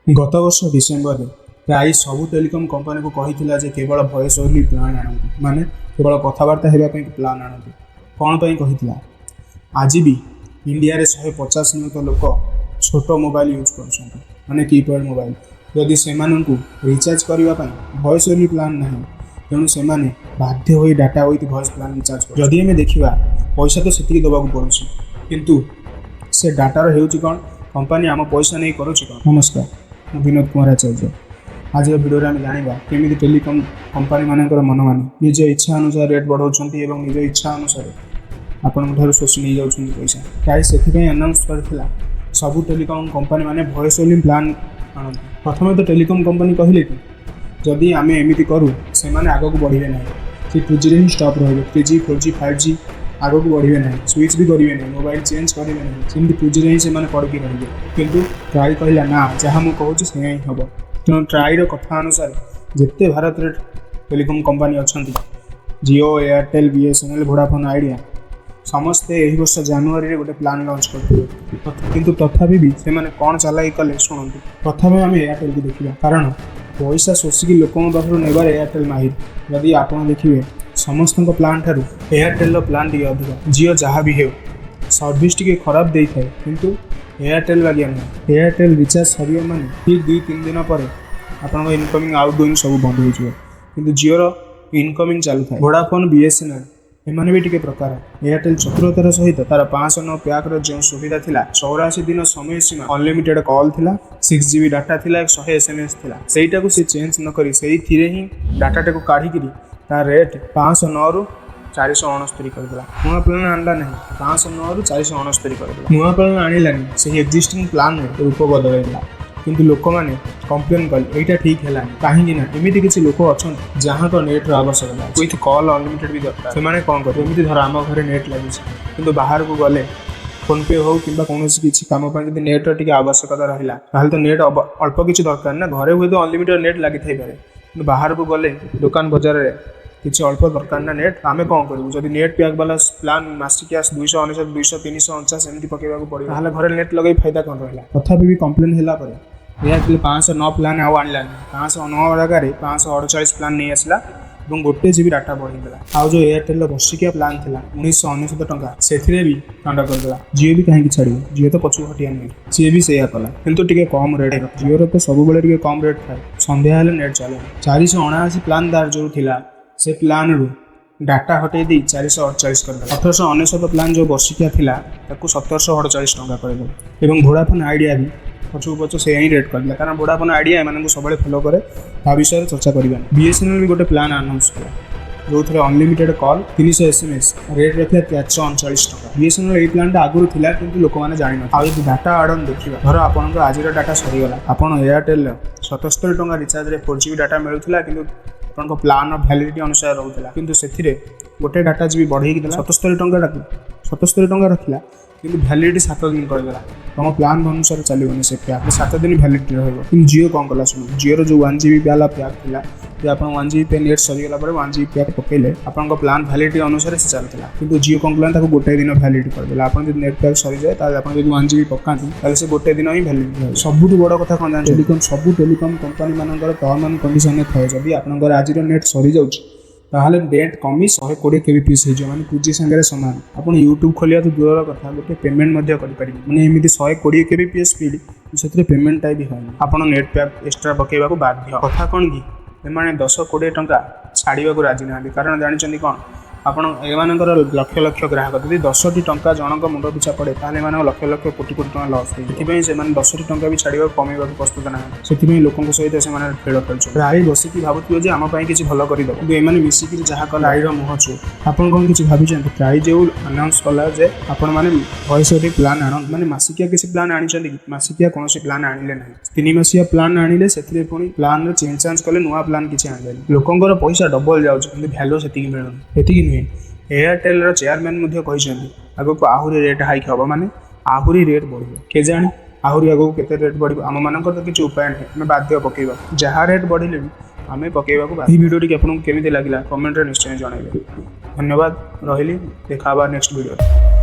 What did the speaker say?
गत वर्ष डिसेम्बर में प्राय सबू टेलीकॉम कंपनी को कही जे केवल वॉइस ओनली प्लान आणतु माने केवल कथबार्ता होगापी प्लान आणतु कौन कही आज भी इंडिया रे 150 नियुत लोक छोट मोबाइल यूज कर माने कीपैड मोबाइल जदि से रिचार्ज करने वॉइस ओनली प्लान ना तेणु से बाध्य हो data with voice plan recharge कर जदि आम देखा पैसा तो से दबा पड़ू किंतु से डाटार हो कौन कंपनी आम पैसा नहीं करुच्ची कौन। नमस्कार, मैं विनोद कुमार आचार्य। आज भिडियो में जाना केमी टेलीकॉम कंपनी मानकर मनमानी निज इच्छा अनुसार रेट बढ़ाऊँ निज इच्छा अनुसार आपण शोषी नहीं जाऊँ पैसा प्राय से अनाउंस करथिला सबू टेलीकॉम कंपनी माने वॉइस ओनली प्लान आनंद। प्रथम तो टेलीकॉम कंपनी कहले कि जदि आम एमती करूँ से आग को बढ़े ना कि 2G ही स्टप रही 3G 4G 5G आग को बढ़े ना स्विच भी करेंगे ना मोबाइल चेंज करेंगे ना सेमती 2G ही से पड़की रही किंतु ट्राई कहला ना जहाँ मुझे कहूँ से ही हम तेणु ट्राईर कथा अनुसार जिते भारत में टेलीकॉम कंपनी अच्छा Jio Airtel BSNL Vodafone idea समस्ते यही वर्ष जनवरी गोटे प्लान लॉन्च करते किंतु तथापि भी से कौन चलाई कले शुणु प्रथम आम एयरटेल को देखा कारण पैसा शोषिकी लोकों पाखु नेबार एयरटेल माहिर जदि आप देखिए समस्त प्लान ठार एयरटेल प्लान टी अधिक जियो जहाँ भी हो सर्विस टी खराब दे थाए किंतु एयरटेल बागिया नुह एयरटेल रिचार्ज सर माने ठीक 2-3 दिन पर आप इनकमिंग आउटगोइंग सब बंद हो किंतु जियोर इनकमिंग चलू था वोडाफोन बीएसएनएल एमाने भी टिके प्रकार एयरटेल चतुरतार सहित तार 509 पैक जो सुविधा थिला 84 दिन समय सीमा अनलिमिटेड कॉल थिला 6GB डाटा थिला 100 SMS थिला सेटा को से चेंज न करी सेही थिरे ही डाटा को काढ़ी किरी तार रेट 509 रु 469 करदेला नुआ प्लान आनला नहीं 509 रु 469 करदेला नुआ प्लान आनिलानी से एक्जिस्टिंग प्लान रूप बदलैला किंतु लोक मैंने कंप्लेन कले यहाँ ठीक है कहीं एमती किसी लोक अच्छा जहाँ तो नेट आवश्यकता विथ कॉल अनलिमिटेड भी दरकार से कौन करेंगे धर आम घर नेट लगी कि बाहर को गले फोन पे हो कि कौन किसी कम पर नेट टी आवश्यकता रहा तो नेट अल्प किसी दरकार ना घरे हुए तो अनलिमिटेड नेट लगी थे कि बाहर को गले दुकान बजार में किसी अल्प दरकार ना नेट आम कौन करूँ जब नेट पैक वाला प्लान मासिकिया 299 200 349 एमती पकेगा पड़े घरे नेट लगे फायदा कौन रहा तथापि भी कंप्लेन है एयरटेल 509 प्लान आउ आनलानी 509 जगह 548 प्लान नहीं आसला और गोटे जीबी डाटा बढ़ीदेला आउ जो एयरटेल वर्षिकिया प्लान था 1999 टंका से भी कांड करदेला जियो भी कहीं छाड़ जियो तो पछू हटिया नहीं सी भी से कला किंतु टिके कम रेट जियो तो सब कम रेट था संध्या नेट चले 479 प्लान दार जो थिला से प्लान रू डाटा हटे दी 448 कर 1899 प्लान जो वर्षिकिया थिला 1748 टंका करदेला और वोडाफोन आइडिया भी पछू पछ से ही रेट करला कारण वोडाफोन आइडिया एम सब फॉलो करे ता विषय चर्चा करवा बीएसएनएल भी गोटे प्लान अनाउंस कला जो थे अनलिमिटेड कॉल 300 SMS रेट रखा 439 टका बीएसएनएल ये प्लान आगुरी था कि लोक मैंने जान ना डाटा आडन देखा धर आपंकर आज डाटा सरीगला आप एयरटेल 77 टका रिचार्ज 4GB डाटा मिलूला कि आपन प्लान वैलिडिटी अनुसार रोला कि गोटे डाटा जीबी बढ़े 77 टका रखला कि वैलिडिटी 7 दिन करदेला तुम प्लान अनुसार चलनी से पैक 7 दिन वैलिडिटी रही जियो कौन कला शुण जियो जो 1GB वाला पैक था कि आप 1GB पे नेट सरीगला 1GB पैक पकड़े आपन प्लान वैलिडिटी अनुसार से चलता कि जियो कौन कला गोटे दिन वैलिडिटी करदेला आप नेट पैक सरी जाए आप 1GB पकाती से गोटे दिन ही वैलिडिटी सबुठ बड़ कथा कौन जान टेलीकॉम सब टेलीकॉम कंपनी मानकर टर्म एंड कंडीशन थाए जब आपंकर आज नेट सरी जाऊँ ताहले नेट कमी 120 kbps हो माने 2G संगे सामान आप यूट्यूब खोलिया तो दूर कथा गोटे पेमेंट मैंने एमती 120 kbps स्पीड से पेमेंट टाइप भी होनी आप नेट पैक एक्सट्रा पकेवा बाध्य कथा कौन कि एम 10-20 टंका छाड़ा राजी ना कारण जानते कौन आपण एमानकर लक्ष लक्ष ग्राहक यदि 10टी टंका जनक मुंड पिछा पड़े ताले लक्ष लक्ष कोटी कोटी टंका लस होती से 10टी टंका भी छाड़ा कमेवा प्रस्तुत ना से लोकों सहित से खेल खेल प्राय बसिकी भावुए जे आम किसी भल करदे कि एम मिसिकी जहाँ कला आईर मुह छू आप किसी भाई प्राय जो अनाउंस कला जे आपण मैंने वॉइस ओनली प्लान आन मैंने मासिकिया किसी प्लान आनी मासिकिया कौन प्लान आनिले ना 3 मासिया प्लान आनिले से पुणी प्लान चेंज चांज कले नुआ प्लान किसी आने लोकंर पैसा डबल जाऊँ भैल्यू से मिलूनी एयरटेल चेयरमैन आगक आहरी रेट हाइक हम माने आहरी रेट बढ़ के जाने आहरी आगक केते रेट बढ़ आम मान तो किसी उपाय नहीं आम बाध्य पकेबा जहाँ रेट बढ़े भी आम पकेबा भिडियो आपको केमी लगे कमेंट निश्चय जनइबे। धन्यवाद रही देखा नेक्स्ट वीडियो।